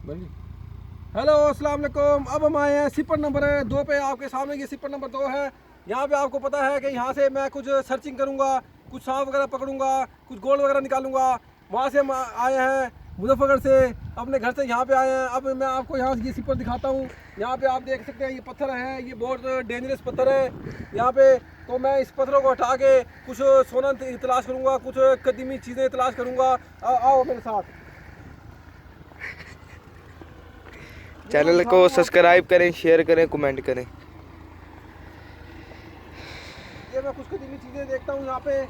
Hello अस्सलाम वालेकुम। अब हम आए हैं सिपर नंबर 2 पे। आपके सामने ये सिपर नंबर 2 है। यहाँ पे आपको पता है कि यहाँ से मैं कुछ सर्चिंग करूँगा, कुछ सांप वगैरह पकड़ूंगा, कुछ गोल्ड वगैरह निकालूंगा। वहाँ से हम आए हैं मुजफ्फरगढ़ से, अपने घर से यहाँ पे आए हैं। अब मैं आपको यहाँ ये सिपर दिखाता हूँ। यहाँ पे आप देख सकते हैं ये पत्थर है, ये बहुत डेंजरस पत्थर है यहाँ पे। तो मैं इस पत्थरों को हटा के कुछ सोना तलाश करूँगा, कुछ कदीमी चीज़ें तलाश करूँगा। आओ मेरे साथ। चैनल को सब्सक्राइब करें, शेयर करें, कमेंट करें। ये मैं कुछ कदीमी चीज़ें देखता हूँ यहाँ पे।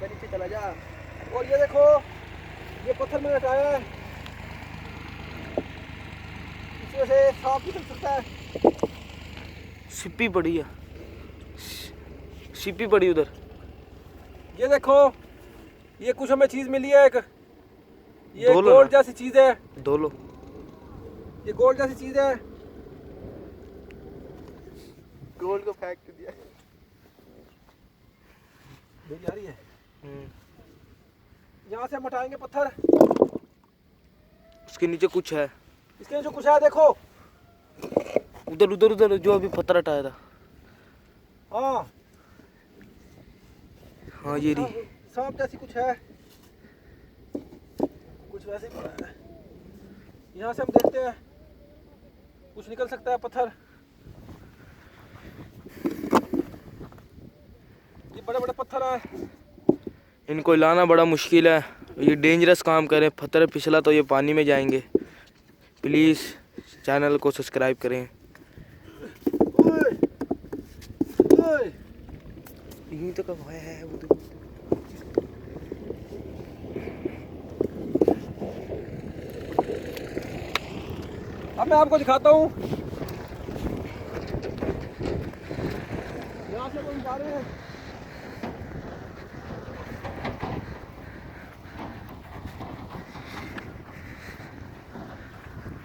नीचे चला जा। और ये देखो, ये पत्थर मैंने हटाया है, इस वजह से सांप निकल सकता है। सिप्पी पड़ी है, सिप्पी पड़ी उधर। ये देखो, ये कुछ हमें चीज़ मिली है, एक ये गोल्ड जैसी चीज़ है। धो लो। ये गोल्ड जैसी चीज़ है, गोल्ड को फेंक दिया। मेरी आ रही है। यहाँ से हम हटाएंगे पत्थर। उसके नीचे कुछ है, इसके नीचे कुछ है, देखो उधर उधर उधर जो अभी पत्थर हटाया था। हाँ हाँ, ये रही सांप जैसी कुछ है, कुछ वैसे ही पड़ा है। यहाँ से हम देखते हैं, कुछ निकल सकता है पत्थर। ये बड़े बड़े पत्थर हैं, इनको लाना बड़ा मुश्किल है। ये डेंजरस काम करें, पत्थर फिसला तो ये पानी में जाएंगे। प्लीज़ चैनल को सब्सक्राइब करें। ओए, ओए। यही तो कब है वो। अब मैं आपको दिखाता हूँ। यहाँ से कोई जा रहे हैं।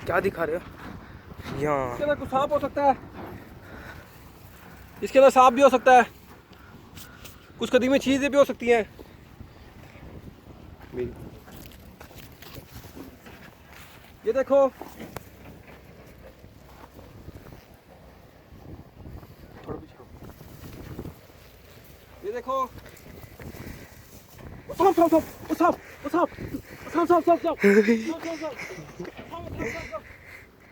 क्या दिखा रहे हो? यहाँ इसके अंदर कुछ सांप हो सकता है, इसके अंदर सांप भी हो सकता है, कुछ कदीमी चीजें भी हो सकती हैं। ये देखो, थोड़ा पीछे आओ। ये देखो, सांप सांप सांप सांप सांप सांप सांप सांप सांप सांप सांप सांप सांप सांप।